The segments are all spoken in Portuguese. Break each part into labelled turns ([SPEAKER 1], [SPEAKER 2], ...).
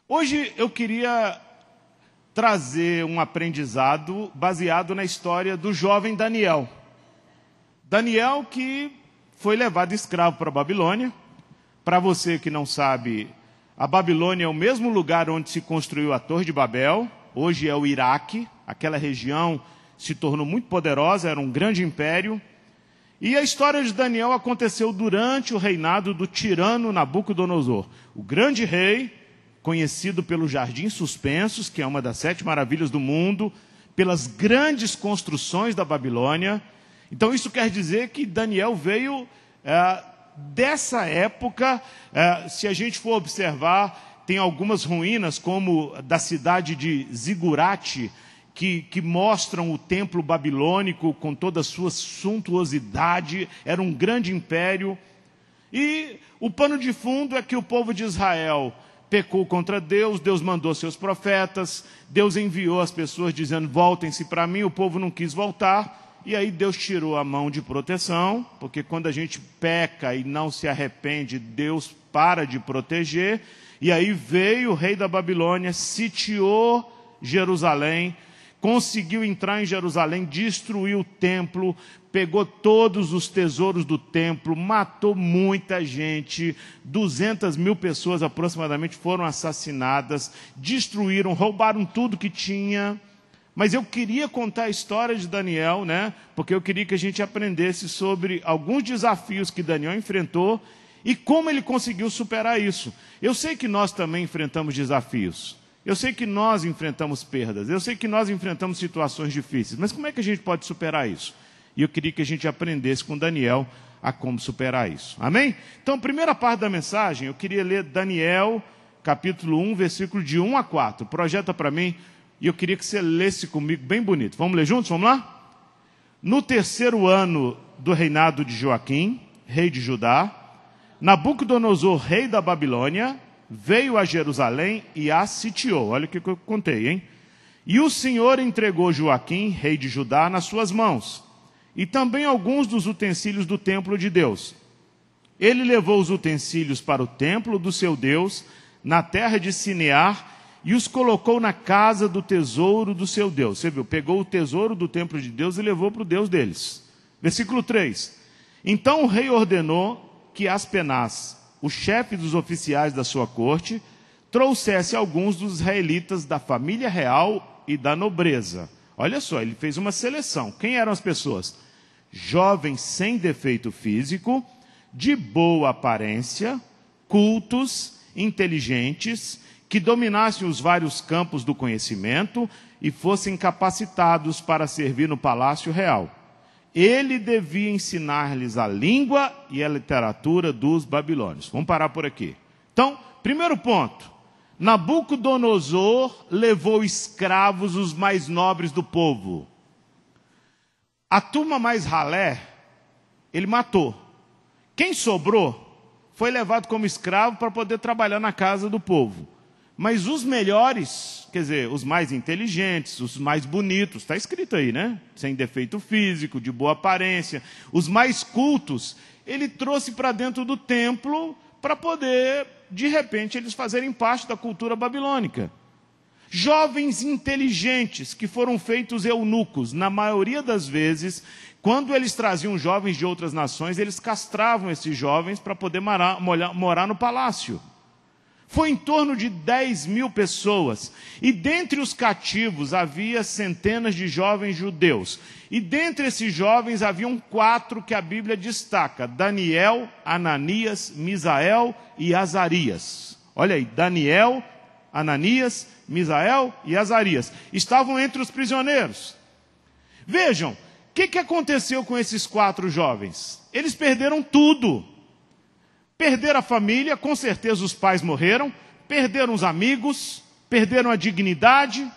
[SPEAKER 1] Hoje eu queria trazer um aprendizado baseado na história do jovem Daniel. Daniel que foi levado escravo para a Babilônia. Para você que não sabe, a Babilônia é o mesmo lugar onde se construiu a Torre de Babel. Hoje é o Iraque. Aquela região se tornou muito poderosa, era um grande império. E a história de Daniel aconteceu durante o reinado do tirano Nabucodonosor, o grande rei, conhecido pelos jardins suspensos, que é uma das 7 maravilhas do mundo, pelas grandes construções da Babilônia. Então isso quer dizer que Daniel veio dessa época. Se a gente for observar, tem algumas ruínas, como da cidade de Zigurate, que mostram o templo babilônico com toda a sua suntuosidade. Era um grande império. E o pano de fundo é que o povo de Israel pecou contra Deus, Deus mandou seus profetas, Deus enviou as pessoas dizendo, voltem-se para mim, o povo não quis voltar, e aí Deus tirou a mão de proteção, porque quando a gente peca e não se arrepende, Deus para de proteger, e aí veio o rei da Babilônia, sitiou Jerusalém, conseguiu entrar em Jerusalém, destruiu o templo, pegou todos os tesouros do templo, matou muita gente, 200 mil pessoas aproximadamente foram assassinadas, destruíram, roubaram tudo que tinha. Mas eu queria contar a história de Daniel, porque eu queria que a gente aprendesse sobre alguns desafios que Daniel enfrentou e como ele conseguiu superar isso. Eu sei que nós também enfrentamos desafios. Eu sei que nós enfrentamos perdas, eu sei que nós enfrentamos situações difíceis, mas como é que a gente pode superar isso? E eu queria que a gente aprendesse com Daniel a como superar isso. Amém? Então, a primeira parte da mensagem, eu queria ler Daniel, capítulo 1, versículo de 1 a 4. Projeta para mim, e eu queria que você lesse comigo bem bonito. Vamos ler juntos? Vamos lá? No 3º ano do reinado de Joaquim, rei de Judá, Nabucodonosor, rei da Babilônia, veio a Jerusalém e a sitiou. Olha o que eu contei, hein? E o Senhor entregou Joaquim, rei de Judá, nas suas mãos, e também alguns dos utensílios do templo de Deus. Ele levou os utensílios para o templo do seu Deus, na terra de Sinear, e os colocou na casa do tesouro do seu Deus. Você viu? Pegou o tesouro do templo de Deus e levou para o Deus deles. Versículo 3. Então o rei ordenou que Aspenaz, o chefe dos oficiais da sua corte, trouxesse alguns dos israelitas da família real e da nobreza. Olha só, ele fez uma seleção. Quem eram as pessoas? Jovens sem defeito físico, de boa aparência, cultos, inteligentes, que dominassem os vários campos do conhecimento e fossem capacitados para servir no palácio real. Ele devia ensinar-lhes a língua e a literatura dos babilônios. Vamos parar por aqui. Então, primeiro ponto. Nabucodonosor levou escravos os mais nobres do povo. A turma mais ralé, ele matou. Quem sobrou foi levado como escravo para poder trabalhar na casa do povo. Mas os melhores, quer dizer, os mais inteligentes, os mais bonitos, está escrito aí, sem defeito físico, de boa aparência, os mais cultos, ele trouxe para dentro do templo para poder, de repente, eles fazerem parte da cultura babilônica. Jovens inteligentes que foram feitos eunucos, na maioria das vezes, quando eles traziam jovens de outras nações, eles castravam esses jovens para poder morar no palácio. Foi em torno de 10 mil pessoas. E dentre os cativos havia centenas de jovens judeus. E dentre esses jovens haviam 4 que a Bíblia destaca: Daniel, Ananias, Misael e Azarias. Olha aí, Daniel, Ananias, Misael e Azarias. Estavam entre os prisioneiros. Vejam, o que aconteceu com esses 4 jovens? Eles perderam tudo. Perderam a família, com certeza os pais morreram, perderam os amigos, perderam a dignidade,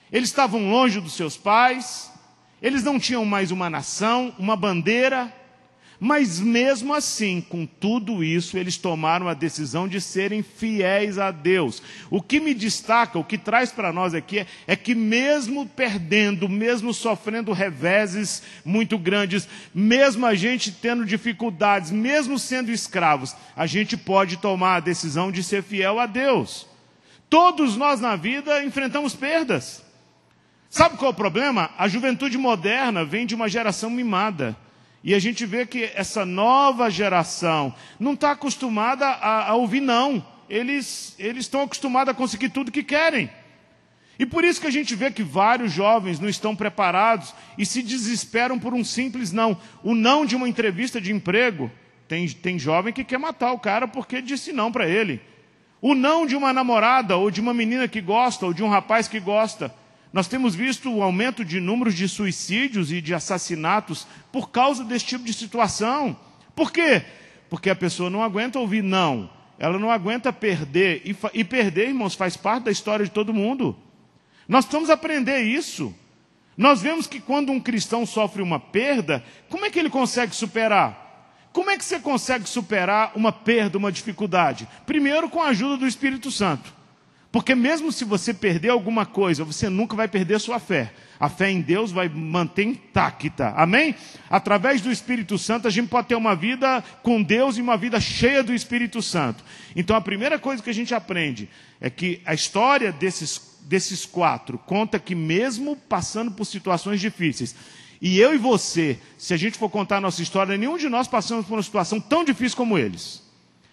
[SPEAKER 1] eles estavam longe dos seus pais, eles não tinham mais uma nação, uma bandeira, mas mesmo assim, com tudo isso, eles tomaram a decisão de serem fiéis a Deus. O que me destaca, o que traz para nós aqui é que mesmo perdendo, mesmo sofrendo reveses muito grandes, mesmo a gente tendo dificuldades, mesmo sendo escravos, a gente pode tomar a decisão de ser fiel a Deus. Todos nós na vida enfrentamos perdas. Sabe qual é o problema? A juventude moderna vem de uma geração mimada. E a gente vê que essa nova geração não está acostumada a ouvir não. Eles estão acostumados a conseguir tudo que querem. E por isso que a gente vê que vários jovens não estão preparados e se desesperam por um simples não. O não de uma entrevista de emprego. Tem jovem que quer matar o cara porque disse não para ele. O não de uma namorada, ou de uma menina que gosta, ou de um rapaz que gosta. Nós temos visto o aumento de números de suicídios e de assassinatos por causa desse tipo de situação. Por quê? Porque a pessoa não aguenta ouvir não. Ela não aguenta perder. E perder, irmãos, faz parte da história de todo mundo. Nós precisamos aprender isso. Nós vemos que quando um cristão sofre uma perda, como é que ele consegue superar? Como é que você consegue superar uma perda, uma dificuldade? Primeiro, com a ajuda do Espírito Santo. Porque mesmo se você perder alguma coisa, você nunca vai perder a sua fé. A fé em Deus vai manter intacta. Amém? Através do Espírito Santo, a gente pode ter uma vida com Deus e uma vida cheia do Espírito Santo. Então, a primeira coisa que a gente aprende é que a história desses quatro conta que mesmo passando por situações difíceis, e eu e você, se a gente for contar a nossa história, nenhum de nós passamos por uma situação tão difícil como eles.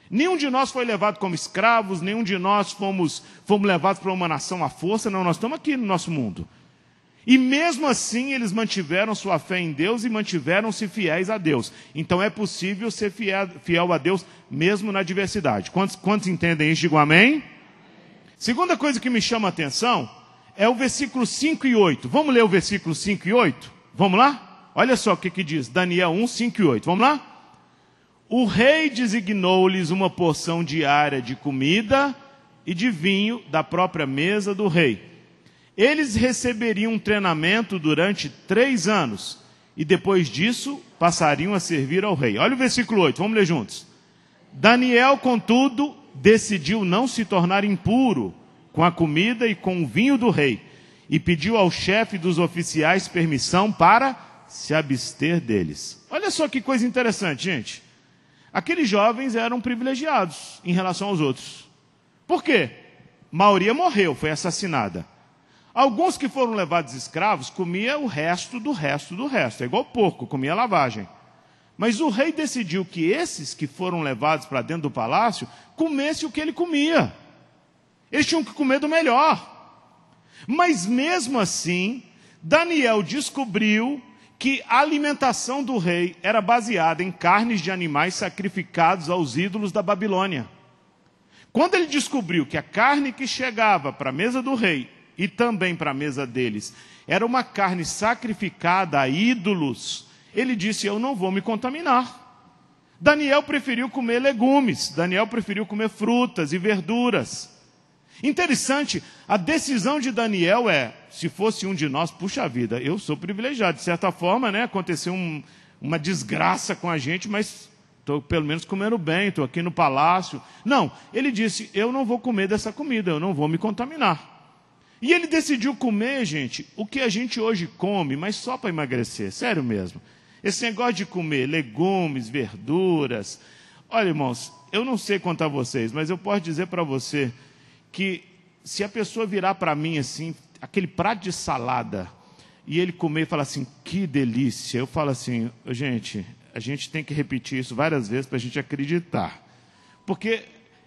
[SPEAKER 1] Nenhum de nós foi levado como escravos, nenhum de nós fomos levados para uma nação à força, não, nós estamos aqui no nosso mundo. E mesmo assim eles mantiveram sua fé em Deus e mantiveram-se fiéis a Deus. Então é possível ser fiel a Deus mesmo na adversidade. Quantos entendem isso? Digam amém. Segunda coisa que me chama a atenção é o versículo 5 e 8. Vamos ler o versículo 5 e 8? Vamos lá? Olha só o que diz, Daniel 1, 5 e 8. Vamos lá? O rei designou-lhes uma porção diária de comida e de vinho da própria mesa do rei. Eles receberiam um treinamento durante 3 anos e depois disso passariam a servir ao rei. Olha o versículo 8, vamos ler juntos. Daniel, contudo, decidiu não se tornar impuro com a comida e com o vinho do rei e pediu ao chefe dos oficiais permissão para se abster deles. Olha só que coisa interessante, gente. Aqueles jovens eram privilegiados em relação aos outros. Por quê? A maioria morreu, foi assassinada. Alguns que foram levados escravos comiam o resto do resto do resto. É igual porco, comia lavagem. Mas o rei decidiu que esses que foram levados para dentro do palácio comessem o que ele comia. Eles tinham que comer do melhor. Mas mesmo assim, Daniel descobriu que a alimentação do rei era baseada em carnes de animais sacrificados aos ídolos da Babilônia. Quando ele descobriu que a carne que chegava para a mesa do rei e também para a mesa deles era uma carne sacrificada a ídolos, ele disse, eu não vou me contaminar. Daniel preferiu comer legumes, Daniel preferiu comer frutas e verduras. Interessante, a decisão de Daniel se fosse um de nós, puxa vida, eu sou privilegiado. De certa forma, né, aconteceu uma desgraça com a gente, mas estou pelo menos comendo bem, estou aqui no palácio. Não, ele disse, eu não vou comer dessa comida, eu não vou me contaminar. E ele decidiu comer, gente, o que a gente hoje come, mas só para emagrecer, sério mesmo. Esse negócio de comer legumes, verduras. Olha, irmãos, eu não sei contar vocês, mas eu posso dizer para você que se a pessoa virar para mim assim, aquele prato de salada, e ele comer e falar assim, que delícia, eu falo assim, gente, a gente tem que repetir isso várias vezes para a gente acreditar. Porque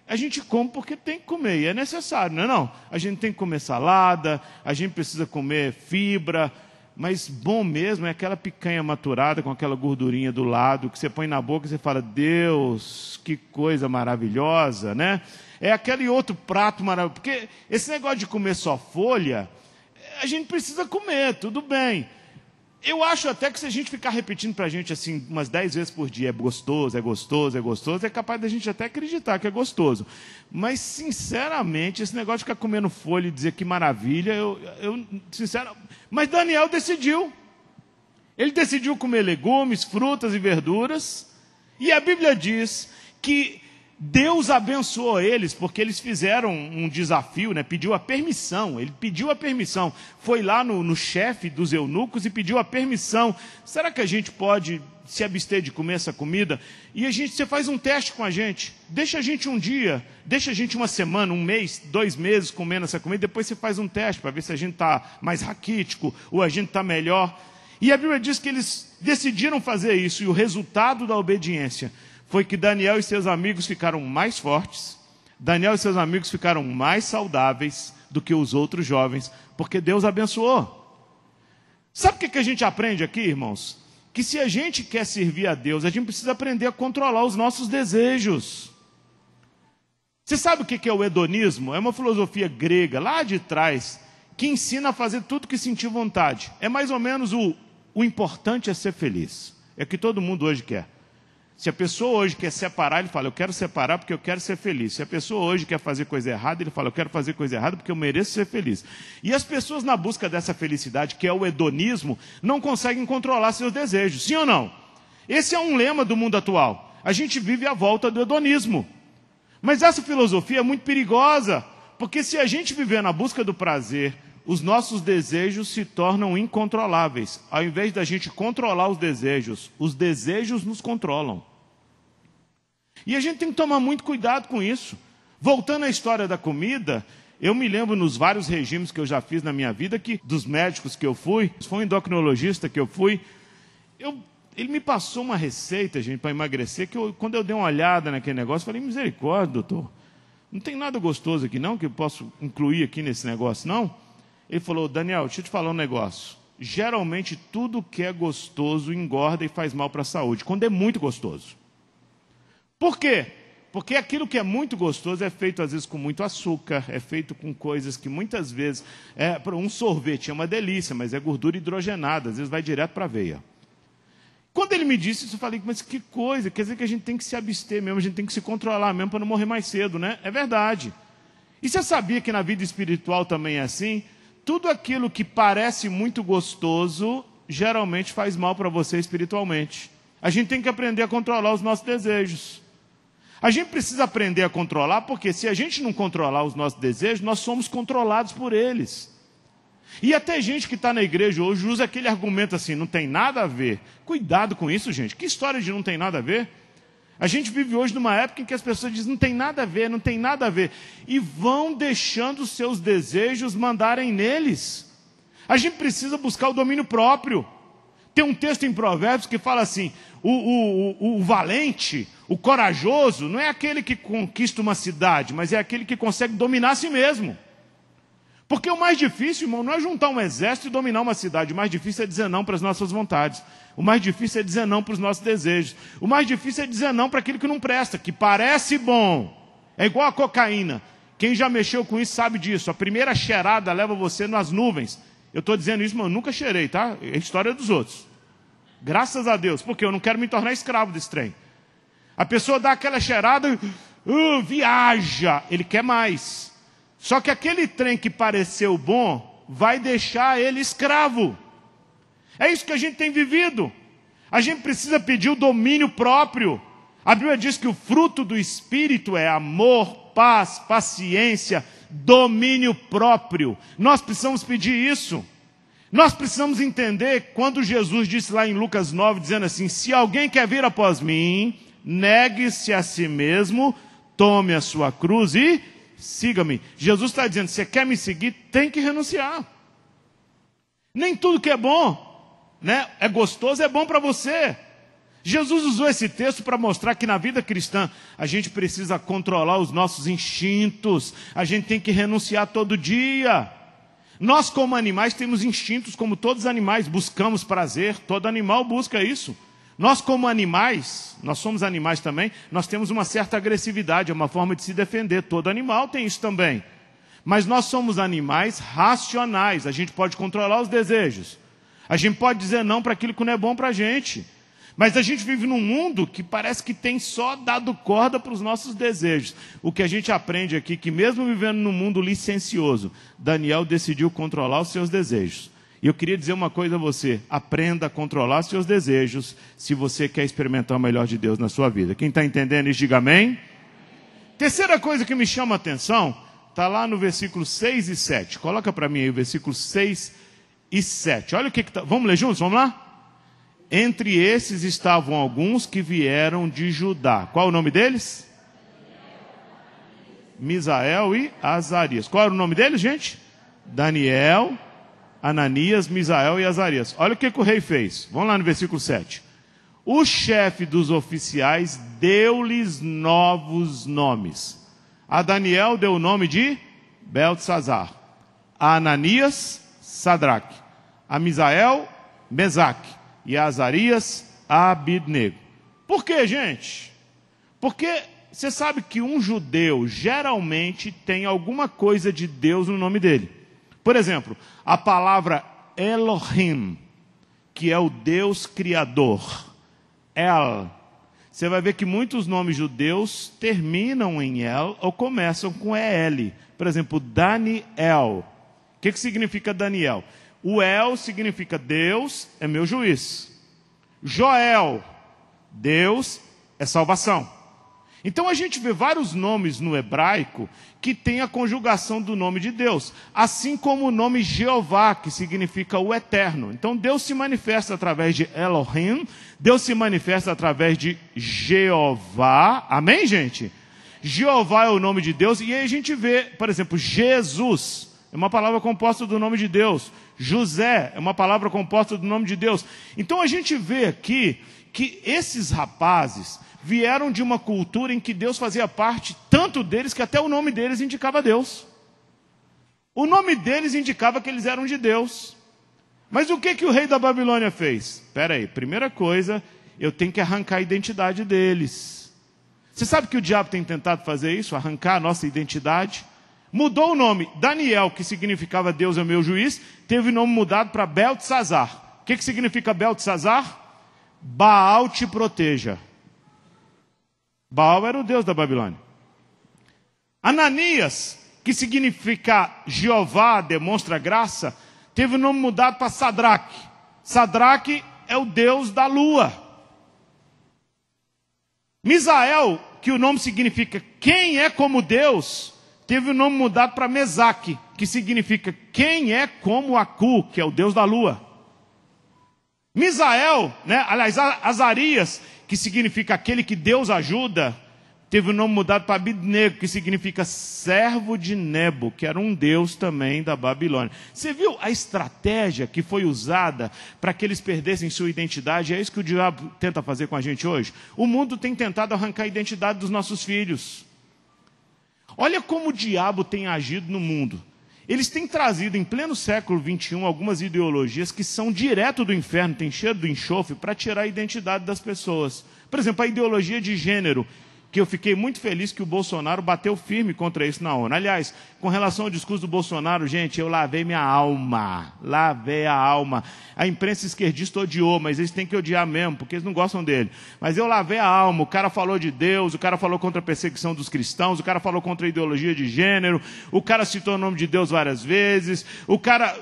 [SPEAKER 1] a gente come porque tem que comer, e é necessário, não é não? A gente tem que comer salada, a gente precisa comer fibra, mas bom mesmo é aquela picanha maturada com aquela gordurinha do lado, que você põe na boca e você fala, Deus, que coisa maravilhosa, né? É aquele outro prato maravilhoso, porque esse negócio de comer só folha, a gente precisa comer, tudo bem. Eu acho até que se a gente ficar repetindo para a gente assim umas 10 vezes por dia, é gostoso, é gostoso, é gostoso, é capaz da gente até acreditar que é gostoso. Mas, sinceramente, esse negócio de ficar comendo folha e dizer que maravilha, eu sinceramente... Mas Daniel decidiu. Ele decidiu comer legumes, frutas e verduras. E a Bíblia diz que Deus abençoou eles, porque eles fizeram um desafio, né? Pediu a permissão, ele pediu a permissão. Foi lá no chefe dos eunucos e pediu a permissão. Será que a gente pode se abster de comer essa comida? E você faz um teste com a gente. Deixa a gente um dia, deixa a gente uma semana, um mês, 2 meses comendo essa comida. Depois você faz um teste para ver se a gente está mais raquítico ou a gente está melhor. E a Bíblia diz que eles decidiram fazer isso. E o resultado da obediência foi que Daniel e seus amigos ficaram mais fortes, Daniel e seus amigos ficaram mais saudáveis do que os outros jovens, porque Deus abençoou. Sabe o que a gente aprende aqui, irmãos? Que se a gente quer servir a Deus, a gente precisa aprender a controlar os nossos desejos. Você sabe o que é o hedonismo? É uma filosofia grega, lá de trás, que ensina a fazer tudo que sentir vontade. É mais ou menos o importante é ser feliz. É o que todo mundo hoje quer. Se a pessoa hoje quer separar, ele fala, eu quero separar porque eu quero ser feliz. Se a pessoa hoje quer fazer coisa errada, ele fala, eu quero fazer coisa errada porque eu mereço ser feliz. E as pessoas na busca dessa felicidade, que é o hedonismo, não conseguem controlar seus desejos. Sim ou não? Esse é um lema do mundo atual. A gente vive à volta do hedonismo. Mas essa filosofia é muito perigosa, porque se a gente viver na busca do prazer, os nossos desejos se tornam incontroláveis. Ao invés da gente controlar os desejos nos controlam. E a gente tem que tomar muito cuidado com isso. Voltando à história da comida, eu me lembro nos vários regimes que eu já fiz na minha vida, que dos médicos que eu fui, foi um endocrinologista que eu fui, ele me passou uma receita, gente, para emagrecer, que quando eu dei uma olhada naquele negócio, eu falei, misericórdia, doutor, não tem nada gostoso aqui não, que eu posso incluir aqui nesse negócio, não? Ele falou, Daniel, deixa eu te falar um negócio. Geralmente tudo que é gostoso engorda e faz mal para a saúde, quando é muito gostoso. Por quê? Porque aquilo que é muito gostoso é feito às vezes com muito açúcar, é feito com coisas que muitas vezes... um sorvete é uma delícia, mas é gordura hidrogenada, às vezes vai direto para a veia. Quando ele me disse isso, eu falei, mas que coisa, quer dizer que a gente tem que se abster mesmo, a gente tem que se controlar mesmo para não morrer mais cedo, né? É verdade. E você sabia que na vida espiritual também é assim? Tudo aquilo que parece muito gostoso, geralmente faz mal para você espiritualmente. A gente tem que aprender a controlar os nossos desejos. A gente precisa aprender a controlar, porque se a gente não controlar os nossos desejos, nós somos controlados por eles. E até gente que está na igreja hoje usa aquele argumento assim, não tem nada a ver. Cuidado com isso, gente. Que história de não tem nada a ver? A gente vive hoje numa época em que as pessoas dizem, não tem nada a ver, não tem nada a ver. E vão deixando os seus desejos mandarem neles. A gente precisa buscar o domínio próprio. Tem um texto em Provérbios que fala assim, o valente, o corajoso, não é aquele que conquista uma cidade, mas é aquele que consegue dominar a si mesmo. Porque o mais difícil, irmão, não é juntar um exército e dominar uma cidade. O mais difícil é dizer não para as nossas vontades. O mais difícil é dizer não para os nossos desejos. O mais difícil é dizer não para aquilo que não presta, que parece bom. É igual a cocaína. Quem já mexeu com isso sabe disso. A primeira cheirada leva você nas nuvens. Eu estou dizendo isso, mas eu nunca cheirei, tá? É a história dos outros. Graças a Deus, porque eu não quero me tornar escravo desse trem. A pessoa dá aquela cheirada, viaja, ele quer mais. Só que aquele trem que pareceu bom, vai deixar ele escravo. É isso que a gente tem vivido. A gente precisa pedir o domínio próprio. A Bíblia diz que o fruto do Espírito é amor, paz, paciência, domínio próprio. Nós precisamos pedir isso. Nós precisamos entender quando Jesus disse lá em Lucas 9, dizendo assim, se alguém quer vir após mim, negue-se a si mesmo, tome a sua cruz e siga-me. Jesus está dizendo, você quer me seguir, tem que renunciar. Nem tudo que é bom, né, é gostoso, é bom para você. Jesus usou esse texto para mostrar que na vida cristã a gente precisa controlar os nossos instintos. A gente tem que renunciar todo dia. Nós como animais temos instintos como todos os animais. Buscamos prazer, todo animal busca isso. Nós como animais, nós somos animais também, nós temos uma certa agressividade, é uma forma de se defender. Todo animal tem isso também. Mas nós somos animais racionais, a gente pode controlar os desejos. A gente pode dizer não para aquilo que não é bom para a gente. Mas a gente vive num mundo que parece que tem só dado corda para os nossos desejos. O que a gente aprende aqui, que mesmo vivendo num mundo licencioso, Daniel decidiu controlar os seus desejos. E eu queria dizer uma coisa a você, aprenda a controlar seus desejos, se você quer experimentar o melhor de Deus na sua vida. Quem está entendendo isso, diga amém. Terceira coisa que me chama a atenção, está lá no versículo 6 e 7. Coloca para mim aí o versículo 6 e 7. Olha o que está... Vamos ler juntos? Vamos lá? Entre esses estavam alguns que vieram de Judá. Qual é o nome deles? Misael e Azarias. Qual era o nome deles, gente? Daniel, Ananias, Misael e Azarias. Olha o que o rei fez. Vamos lá no versículo 7. O chefe dos oficiais deu-lhes novos nomes. A Daniel deu o nome de Beltesazar. A Ananias, Sadraque. A Misael, Mesaque. E a Azarias, Abidnego. Por quê, gente? Porque você sabe que um judeu geralmente tem alguma coisa de Deus no nome dele. Por exemplo, a palavra Elohim, que é o Deus Criador. El. Você vai ver que muitos nomes judeus terminam em El ou começam com EL. Por exemplo, Daniel. O que significa Daniel? O El significa Deus é meu juiz. Joel, Deus é salvação. Então a gente vê vários nomes no hebraico que tem a conjugação do nome de Deus. Assim como o nome Jeová, que significa o eterno. Então Deus se manifesta através de Elohim, Deus se manifesta através de Jeová. Amém, gente? Jeová é o nome de Deus. E aí a gente vê, por exemplo, Jesus é uma palavra composta do nome de Deus. José é uma palavra composta do nome de Deus. Então a gente vê aqui que esses rapazes vieram de uma cultura em que Deus fazia parte tanto deles que até o nome deles indicava Deus. O nome deles indicava que eles eram de Deus. Mas o que o rei da Babilônia fez? Espera aí, primeira coisa, eu tenho que arrancar a identidade deles. Você sabe que o diabo tem tentado fazer isso? Arrancar a nossa identidade? Mudou o nome. Daniel, que significava Deus é meu juiz, teve o nome mudado para Beltesazar. O que significa Beltesazar? Baal te proteja. Baal era o Deus da Babilônia. Ananias, que significa Jeová demonstra graça, teve o nome mudado para Sadraque. Sadraque é o Deus da lua. Misael, que o nome significa quem é como Deus, teve o nome mudado para Mesaque, que significa quem é como Acu, que é o Deus da lua. Misael, aliás, Azarias, que significa aquele que Deus ajuda, teve o nome mudado para Abidnego, que significa servo de Nebo, que era um deus também da Babilônia. Você viu a estratégia que foi usada para que eles perdessem sua identidade? É isso que o diabo tenta fazer com a gente hoje. O mundo tem tentado arrancar a identidade dos nossos filhos. Olha como o diabo tem agido no mundo. Eles têm trazido em pleno século XXI algumas ideologias que são direto do inferno, tem cheiro do enxofre, para tirar a identidade das pessoas. Por exemplo, a ideologia de gênero, que eu fiquei muito feliz que o Bolsonaro bateu firme contra isso na ONU. Aliás, com relação ao discurso do Bolsonaro, gente, eu lavei minha alma. Lavei a alma. A imprensa esquerdista odiou, mas eles têm que odiar mesmo, porque eles não gostam dele. Mas eu lavei a alma. O cara falou de Deus, o cara falou contra a perseguição dos cristãos, o cara falou contra a ideologia de gênero, o cara citou o nome de Deus várias vezes, o cara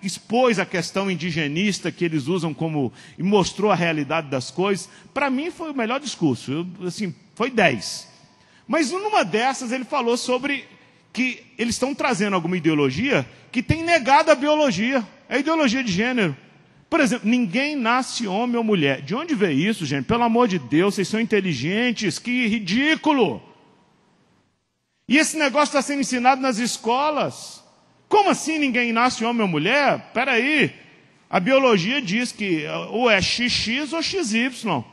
[SPEAKER 1] expôs a questão indigenista que eles usam como... e mostrou a realidade das coisas. Para mim foi o melhor discurso. Foi 10. Mas numa dessas ele falou sobre que eles estão trazendo alguma ideologia que tem negado a biologia. É a ideologia de gênero. Por exemplo, ninguém nasce homem ou mulher. De onde veio isso, gente? Pelo amor de Deus, vocês são inteligentes. Que ridículo! E esse negócio está sendo ensinado nas escolas. Como assim ninguém nasce homem ou mulher? Espera aí. A biologia diz que ou é XX ou XY.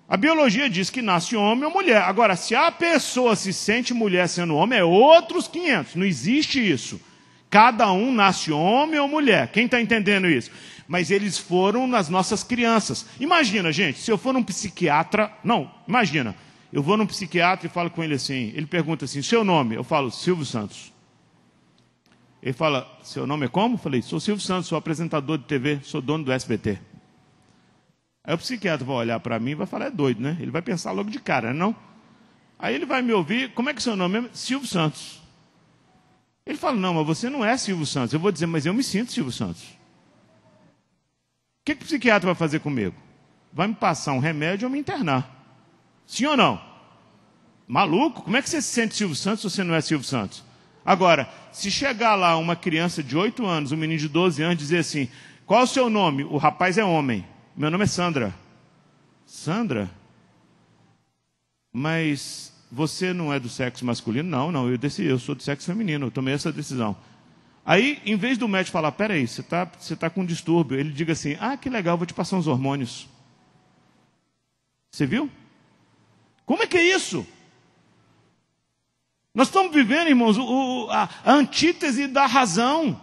[SPEAKER 1] A biologia diz que nasce homem ou mulher. Agora, se a pessoa se sente mulher sendo homem, é outros 500. Não existe isso. Cada um nasce homem ou mulher. Quem está entendendo isso? Mas eles foram nas nossas crianças. Imagina, gente, se eu for num psiquiatra... Não, imagina. Eu vou num psiquiatra e falo com ele assim. Ele pergunta assim, seu nome? Eu falo, Silvio Santos. Ele fala, seu nome é como? Eu falei, sou Silvio Santos, sou apresentador de TV, sou dono do SBT. Aí o psiquiatra vai olhar para mim e vai falar, é doido, né? Ele vai pensar logo de cara, não? Aí ele vai me ouvir, como é que é seu nome é? Silvio Santos. Ele fala, não, mas você não é Silvio Santos. Eu vou dizer, mas eu me sinto Silvio Santos. O que o psiquiatra vai fazer comigo? Vai me passar um remédio ou me internar? Sim ou não? Maluco? Como é que você se sente Silvio Santos se você não é Silvio Santos? Agora, se chegar lá uma criança de 8 anos, um menino de 12 anos, dizer assim, qual é o seu nome? O rapaz é homem. Meu nome é Sandra. Sandra? Mas você não é do sexo masculino? Não, eu sou do sexo feminino, eu tomei essa decisão. Aí, em vez do médico falar, peraí, você tá com um distúrbio, ele diga assim, que legal, vou te passar uns hormônios. Você viu? Como é que é isso? Nós estamos vivendo, irmãos, a antítese da razão.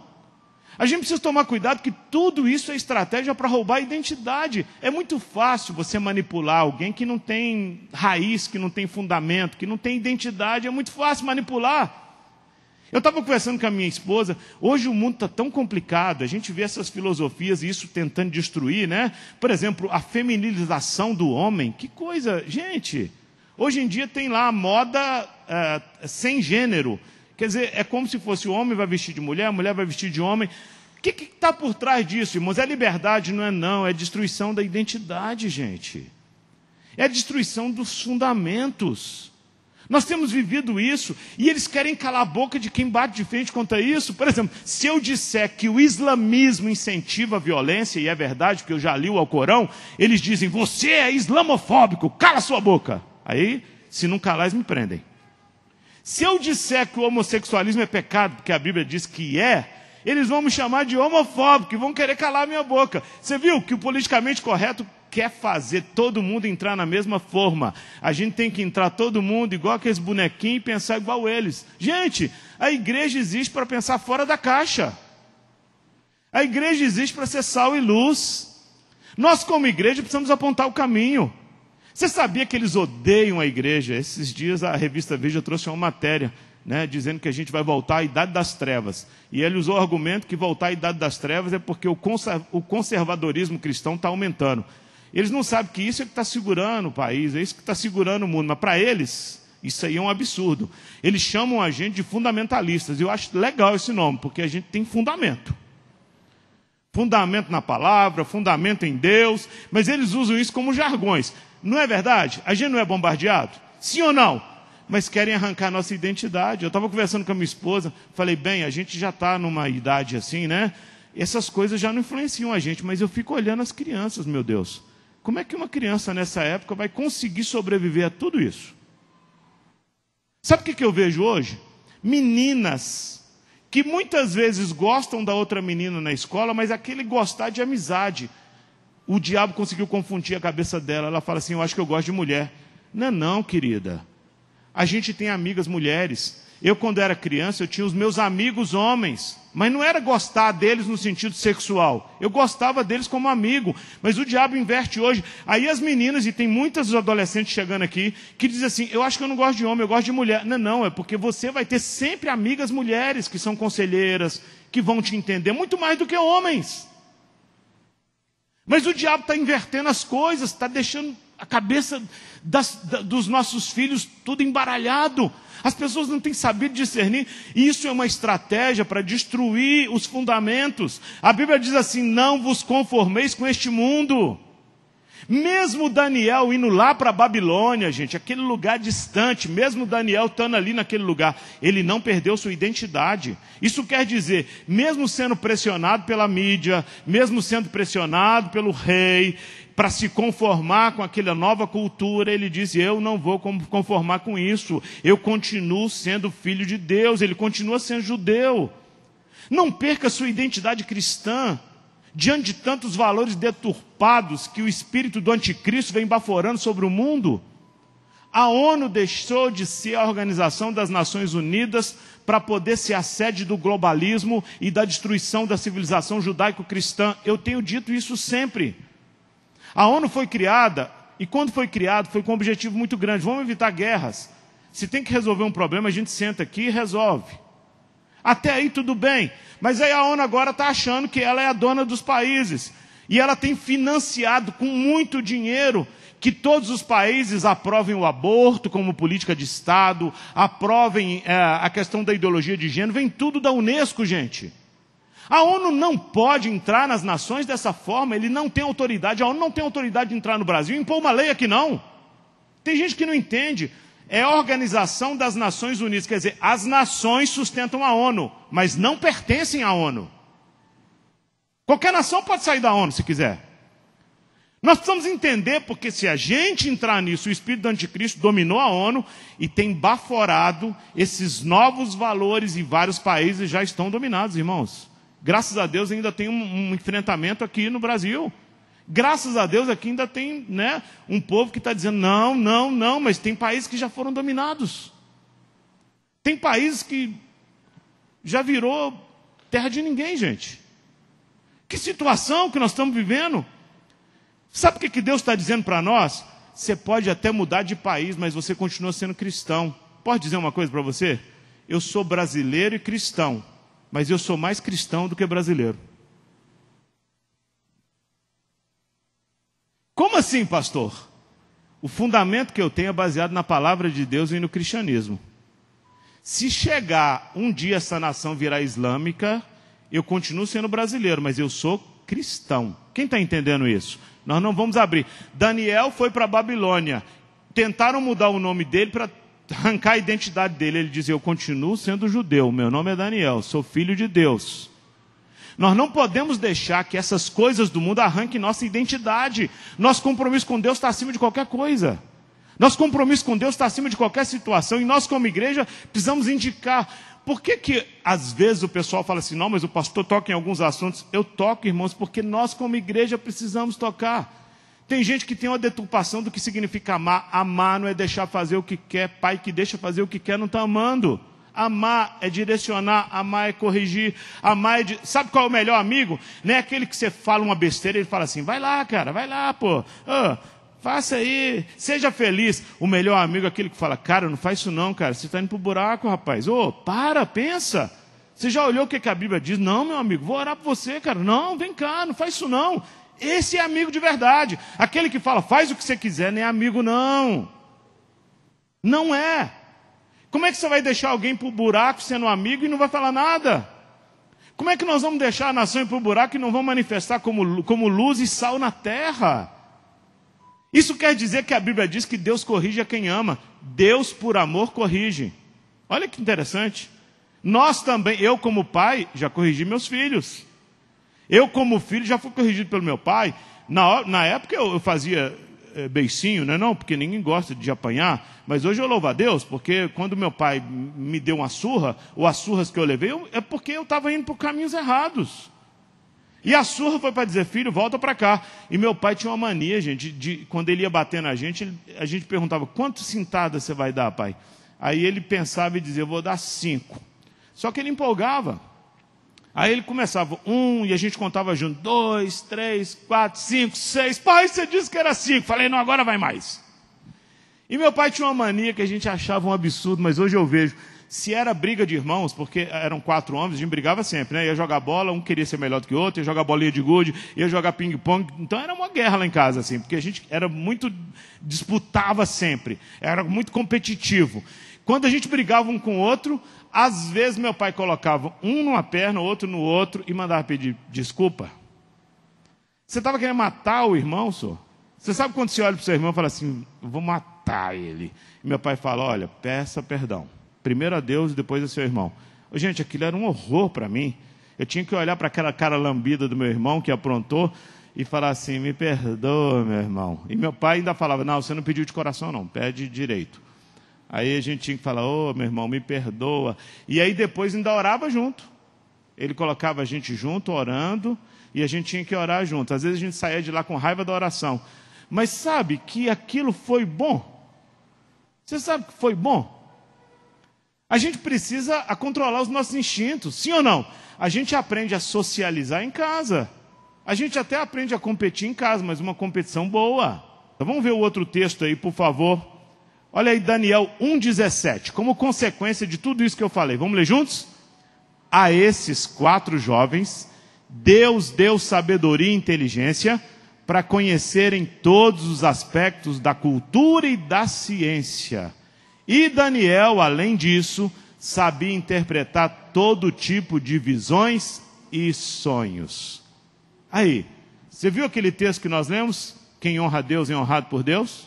[SPEAKER 1] A gente precisa tomar cuidado que tudo isso é estratégia para roubar a identidade. É muito fácil você manipular alguém que não tem raiz, que não tem fundamento, que não tem identidade. É muito fácil manipular. Eu estava conversando com a minha esposa, hoje o mundo está tão complicado, a gente vê essas filosofias e isso tentando destruir, né? Por exemplo, a feminilização do homem, que coisa, gente, hoje em dia tem lá a moda sem gênero, quer dizer, é como se fosse o homem vai vestir de mulher, a mulher vai vestir de homem. O que está por trás disso, irmãos? É liberdade, não, é destruição da identidade, gente. É a destruição dos fundamentos. Nós temos vivido isso, e eles querem calar a boca de quem bate de frente contra isso. Por exemplo, se eu disser que o islamismo incentiva a violência, e é verdade, porque eu já li o Alcorão, eles dizem, você é islamofóbico, cala sua boca. Aí, se não calar, eles me prendem. Se eu disser que o homossexualismo é pecado, porque a Bíblia diz que eles vão me chamar de homofóbico, e vão querer calar a minha boca. Você viu que o politicamente correto quer fazer todo mundo entrar na mesma forma. A gente tem que entrar todo mundo igual aqueles bonequinhos e pensar igual eles. Gente, a igreja existe para pensar fora da caixa. A igreja existe para ser sal e luz. Nós, como igreja, precisamos apontar o caminho. Você sabia que eles odeiam a igreja? Esses dias a revista Veja trouxe uma matéria, né, dizendo que a gente vai voltar à idade das trevas. E ele usou o argumento que voltar à idade das trevas é porque o conservadorismo cristão está aumentando. Eles não sabem que isso é que está segurando o país, é isso que está segurando o mundo. Mas para eles, isso aí é um absurdo. Eles chamam a gente de fundamentalistas. Eu acho legal esse nome, porque a gente tem fundamento. Fundamento na palavra, fundamento em Deus. Mas eles usam isso como jargões. Não é verdade? A gente não é bombardeado? Sim ou não? Mas querem arrancar nossa identidade. Eu estava conversando com a minha esposa, falei, bem, a gente já está numa idade assim, né? Essas coisas já não influenciam a gente, mas eu fico olhando as crianças, meu Deus. Como é que uma criança nessa época vai conseguir sobreviver a tudo isso? Sabe o que eu vejo hoje? Meninas que muitas vezes gostam da outra menina na escola, mas aquele gostar de amizade. O diabo conseguiu confundir a cabeça dela. Ela fala assim, eu acho que eu gosto de mulher. Não, querida. A gente tem amigas mulheres. Eu, quando era criança, eu tinha os meus amigos homens. Mas não era gostar deles no sentido sexual. Eu gostava deles como amigo. Mas o diabo inverte hoje. Aí as meninas, e tem muitas adolescentes chegando aqui, que dizem assim, eu acho que eu não gosto de homem, eu gosto de mulher. Não, é porque você vai ter sempre amigas mulheres que são conselheiras, que vão te entender muito mais do que homens. Mas o diabo está invertendo as coisas, está deixando a cabeça dos nossos filhos tudo embaralhado. As pessoas não têm sabido discernir. Isso é uma estratégia para destruir os fundamentos. A Bíblia diz assim, não vos conformeis com este mundo. Mesmo Daniel indo lá para a Babilônia, gente, aquele lugar distante, mesmo Daniel estando ali naquele lugar, ele não perdeu sua identidade. Isso quer dizer, mesmo sendo pressionado pela mídia, mesmo sendo pressionado pelo rei, para se conformar com aquela nova cultura, ele diz, eu não vou conformar com isso, eu continuo sendo filho de Deus, ele continua sendo judeu. Não perca sua identidade cristã, diante de tantos valores deturpados que o espírito do anticristo vem baforando sobre o mundo. A ONU deixou de ser a Organização das Nações Unidas para poder ser a sede do globalismo e da destruição da civilização judaico-cristã. Eu tenho dito isso sempre. A ONU foi criada, e quando foi criada, foi com um objetivo muito grande. Vamos evitar guerras. Se tem que resolver um problema, a gente senta aqui e resolve. Até aí tudo bem. Mas aí a ONU agora está achando que ela é a dona dos países. E ela tem financiado com muito dinheiro que todos os países aprovem o aborto como política de Estado, aprovem a questão da ideologia de gênero. Vem tudo da Unesco, gente. A ONU não pode entrar nas nações dessa forma, ele não tem autoridade. A ONU não tem autoridade de entrar no Brasil e impor uma lei aqui não. Tem gente que não entende. é a Organização das Nações Unidas. Quer dizer, as nações sustentam a ONU, mas não pertencem à ONU. Qualquer nação pode sair da ONU se quiser. Nós precisamos entender, porque se a gente entrar nisso, o espírito do anticristo dominou a ONU e tem baforado esses novos valores e vários países já estão dominados, irmãos. Graças a Deus ainda tem um enfrentamento aqui no Brasil. Graças a Deus aqui ainda tem, né, um povo que está dizendo não, não, não, mas tem países que já foram dominados. Tem países que já virou terra de ninguém, gente. Que situação que nós estamos vivendo. Sabe o que Deus está dizendo para nós? Você pode até mudar de país, mas você continua sendo cristão. Pode dizer uma coisa para você? Eu sou brasileiro e cristão, mas eu sou mais cristão do que brasileiro. Como assim, pastor? O fundamento que eu tenho é baseado na palavra de Deus e no cristianismo. Se chegar um dia essa nação virar islâmica, eu continuo sendo brasileiro, mas eu sou cristão. Quem está entendendo isso? Nós não vamos abrir. Daniel foi para a Babilônia. Tentaram mudar o nome dele para arrancar a identidade dele. Ele dizia, eu continuo sendo judeu. Meu nome é Daniel, sou filho de Deus. Nós não podemos deixar que essas coisas do mundo arranquem nossa identidade. Nosso compromisso com Deus está acima de qualquer coisa. Nosso compromisso com Deus está acima de qualquer situação. E nós, como igreja, precisamos indicar. Por que às vezes o pessoal fala assim, não, mas o pastor toca em alguns assuntos? Eu toco, irmãos, porque nós como igreja precisamos tocar. Tem gente que tem uma deturpação do que significa amar. Amar não é deixar fazer o que quer. Pai que deixa fazer o que quer não está amando. Amar é direcionar, amar é corrigir, amar é... Sabe qual é o melhor amigo? Não é aquele que você fala uma besteira e ele fala assim, vai lá, cara, vai lá, pô. Faça aí, seja feliz. O melhor amigo é aquele que fala, cara, não faz isso não, cara, você está indo para o buraco, rapaz. Para, pensa. Você já olhou o que a Bíblia diz? Não, meu amigo, vou orar por você, cara. Não, vem cá, não faz isso não. Esse é amigo de verdade. Aquele que fala, faz o que você quiser, não é amigo não. Não é. Como é que você vai deixar alguém para o buraco sendo amigo e não vai falar nada? Como é que nós vamos deixar a nação ir para o buraco e não vamos manifestar como luz e sal na terra? Isso quer dizer que a Bíblia diz que Deus corrige a quem ama. Deus, por amor, corrige. Olha que interessante. Nós também, eu como pai, já corrigi meus filhos. Eu como filho já fui corrigido pelo meu pai. Na época eu fazia beicinho, né? Não, porque ninguém gosta de apanhar. Mas hoje eu louvo a Deus, porque quando meu pai me deu uma surra, ou as surras que eu levei, é porque eu estava indo por caminhos errados. E a surra foi para dizer, filho, volta para cá. E meu pai tinha uma mania, gente, quando ele ia bater na gente, a gente perguntava, quantas cintadas você vai dar, pai? Aí ele pensava e dizia, eu vou dar 5. Só que ele empolgava. Aí ele começava 1, e a gente contava junto, 2, 3, 4, 5, 6. Pai, você disse que era 5. Falei, não, agora vai mais. E meu pai tinha uma mania que a gente achava um absurdo, mas hoje eu vejo. Se era briga de irmãos, porque eram 4 homens, a gente brigava sempre, né? Ia jogar bola, um queria ser melhor do que o outro, ia jogar bolinha de gude, ia jogar ping-pong. Então era uma guerra lá em casa, assim, porque a gente era muito, disputava sempre, era muito competitivo. Quando a gente brigava um com o outro, às vezes meu pai colocava um numa perna, outro no outro e mandava pedir desculpa. Você estava querendo matar o irmão, senhor? Você sabe quando você olha para o seu irmão e fala assim, eu vou matar ele. E meu pai fala, olha, peça perdão. Primeiro a Deus e depois a seu irmão. Gente, aquilo era um horror para mim. Eu tinha que olhar para aquela cara lambida do meu irmão que aprontou e falar assim, me perdoa, meu irmão. E meu pai ainda falava, não, você não pediu de coração não, pede direito. Aí a gente tinha que falar, meu irmão, me perdoa. E aí depois ainda orava junto. Ele colocava a gente junto, orando, e a gente tinha que orar junto. Às vezes a gente saía de lá com raiva da oração. Mas sabe que aquilo foi bom? Você sabe que foi bom? A gente precisa controlar os nossos instintos, sim ou não? A gente aprende a socializar em casa. A gente até aprende a competir em casa, mas uma competição boa. Então vamos ver o outro texto aí, por favor. Olha aí, Daniel 1,17. Como consequência de tudo isso que eu falei. Vamos ler juntos? A esses 4 jovens, Deus deu sabedoria e inteligência para conhecerem todos os aspectos da cultura e da ciência. E Daniel, além disso, sabia interpretar todo tipo de visões e sonhos. Aí, você viu aquele texto que nós lemos? Quem honra a Deus é honrado por Deus?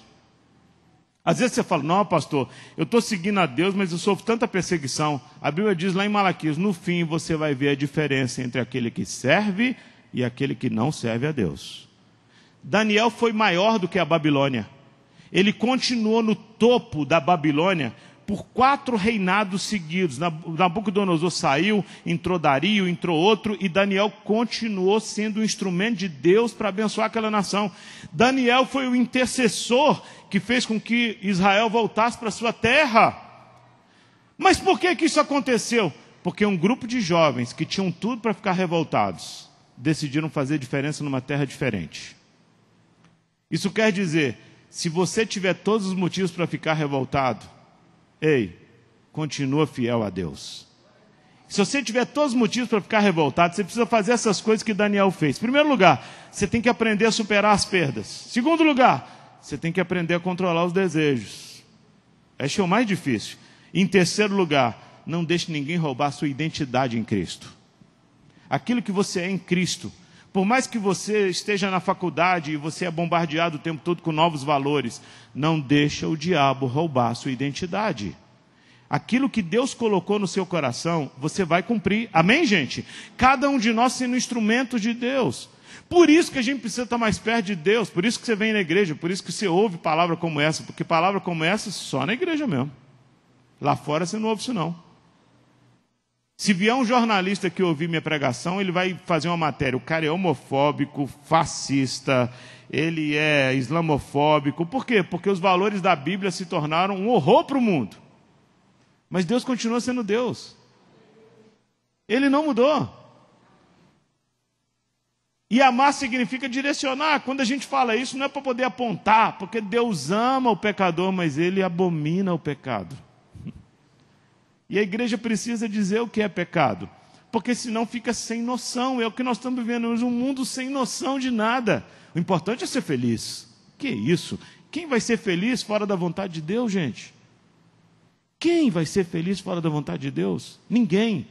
[SPEAKER 1] Às vezes você fala, não, pastor, eu estou seguindo a Deus, mas eu sofro tanta perseguição. A Bíblia diz lá em Malaquias, no fim você vai ver a diferença entre aquele que serve e aquele que não serve a Deus. Daniel foi maior do que a Babilônia. Ele continuou no topo da Babilônia por 4 reinados seguidos. Nabucodonosor saiu, entrou Dario, entrou outro, e Daniel continuou sendo um instrumento de Deus para abençoar aquela nação. Daniel foi o intercessor que fez com que Israel voltasse para sua terra. Mas por que isso aconteceu? Porque um grupo de jovens que tinham tudo para ficar revoltados, decidiram fazer diferença numa terra diferente. Isso quer dizer, se você tiver todos os motivos para ficar revoltado, ei, continua fiel a Deus. Se você tiver todos os motivos para ficar revoltado, você precisa fazer essas coisas que Daniel fez. Em primeiro lugar, você tem que aprender a superar as perdas. Segundo lugar, você tem que aprender a controlar os desejos. Esse é o mais difícil. Em terceiro lugar, não deixe ninguém roubar a sua identidade em Cristo. Aquilo que você é em Cristo. Por mais que você esteja na faculdade e você é bombardeado o tempo todo com novos valores, não deixa o diabo roubar a sua identidade. Aquilo que Deus colocou no seu coração, você vai cumprir. Amém, gente? Cada um de nós sendo instrumento de Deus. Por isso que a gente precisa estar mais perto de Deus, por isso que você vem na igreja, por isso que você ouve palavra como essa, porque palavra como essa só na igreja mesmo. Lá fora você não ouve isso não. Se vier um jornalista que ouvir minha pregação, ele vai fazer uma matéria. O cara é homofóbico, fascista, ele é islamofóbico. Por quê? Porque os valores da Bíblia se tornaram um horror para o mundo. Mas Deus continua sendo Deus. Ele não mudou. E amar significa direcionar. Quando a gente fala isso, não é para poder apontar, porque Deus ama o pecador, mas Ele abomina o pecado. E a igreja precisa dizer o que é pecado, porque senão fica sem noção. É o que nós estamos vivendo hoje, um mundo sem noção de nada. O importante é ser feliz. Que isso? Quem vai ser feliz fora da vontade de Deus, gente? Quem vai ser feliz fora da vontade de Deus? Ninguém.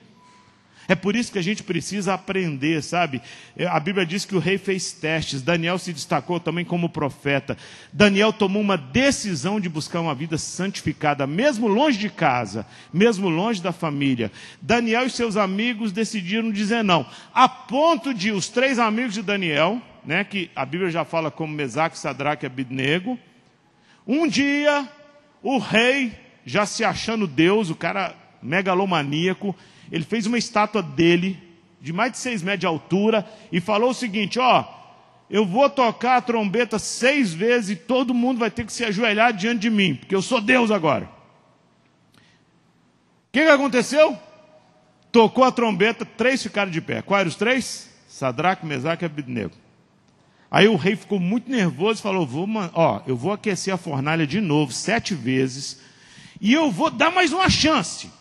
[SPEAKER 1] É por isso que a gente precisa aprender, sabe? A Bíblia diz que o rei fez testes. Daniel se destacou também como profeta. Daniel tomou uma decisão de buscar uma vida santificada, mesmo longe de casa, mesmo longe da família. Daniel e seus amigos decidiram dizer não. A ponto de os 3 amigos de Daniel, né, que a Bíblia já fala como Mesaque, Sadraque e Abednego, um dia o rei, já se achando Deus, o cara megalomaníaco, ele fez uma estátua dele, de mais de 6 metros de altura, e falou o seguinte, eu vou tocar a trombeta 6 vezes e todo mundo vai ter que se ajoelhar diante de mim, porque eu sou Deus agora. O que aconteceu? Tocou a trombeta, 3 ficaram de pé. Quais eram os 3? Sadraque, Mesaque e Abednego. Aí o rei ficou muito nervoso e falou, eu vou aquecer a fornalha de novo 7 vezes, e eu vou dar mais uma chance.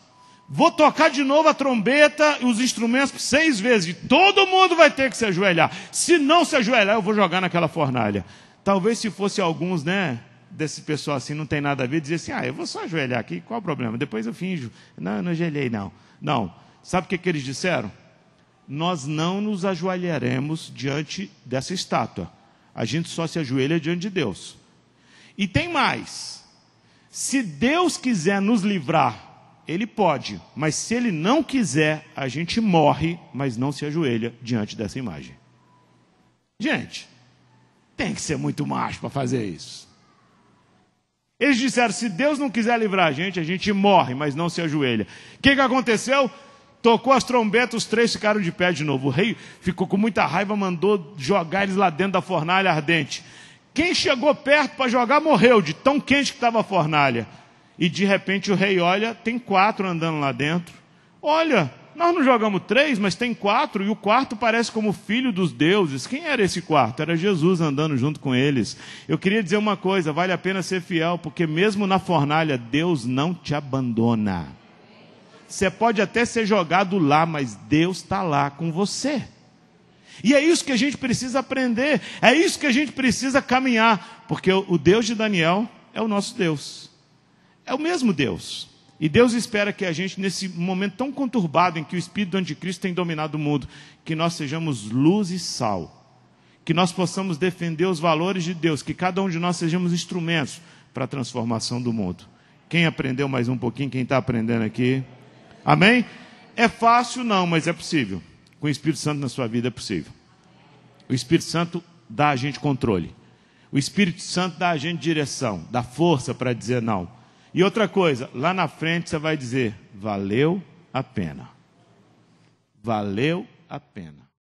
[SPEAKER 1] Vou tocar de novo a trombeta e os instrumentos 6 vezes. E todo mundo vai ter que se ajoelhar. Se não se ajoelhar, eu vou jogar naquela fornalha. Talvez se fosse alguns, né, desse pessoal assim, não tem nada a ver, dizer assim, eu vou só ajoelhar aqui, qual o problema? Depois eu finjo. Não ajoelhei não. Não. Sabe o que eles disseram? Nós não nos ajoelharemos diante dessa estátua. A gente só se ajoelha diante de Deus. E tem mais. Se Deus quiser nos livrar, Ele pode, mas se Ele não quiser, a gente morre, mas não se ajoelha diante dessa imagem. Gente, tem que ser muito macho para fazer isso. Eles disseram, se Deus não quiser livrar a gente morre, mas não se ajoelha. O que aconteceu? Tocou as trombetas, os 3 ficaram de pé de novo. O rei ficou com muita raiva, mandou jogar eles lá dentro da fornalha ardente. Quem chegou perto para jogar morreu, de tão quente que estava a fornalha. E de repente o rei olha, tem 4 andando lá dentro. Olha, nós não jogamos 3, mas tem 4, e o quarto parece como filho dos deuses. Quem era esse quarto? Era Jesus andando junto com eles. Eu queria dizer uma coisa, vale a pena ser fiel, porque mesmo na fornalha, Deus não te abandona. Você pode até ser jogado lá, mas Deus está lá com você. E é isso que a gente precisa aprender, é isso que a gente precisa caminhar, porque o Deus de Daniel é o nosso Deus. É o mesmo Deus. E Deus espera que a gente, nesse momento tão conturbado em que o espírito do anticristo tem dominado o mundo, que nós sejamos luz e sal. Que nós possamos defender os valores de Deus, que cada um de nós sejamos instrumentos para a transformação do mundo. Quem aprendeu mais um pouquinho? Quem está aprendendo aqui? Amém? É fácil? Não, mas é possível. Com o Espírito Santo na sua vida é possível. O Espírito Santo dá a gente controle. O Espírito Santo dá a gente direção, dá força para dizer não. E outra coisa, lá na frente você vai dizer, valeu a pena. Valeu a pena.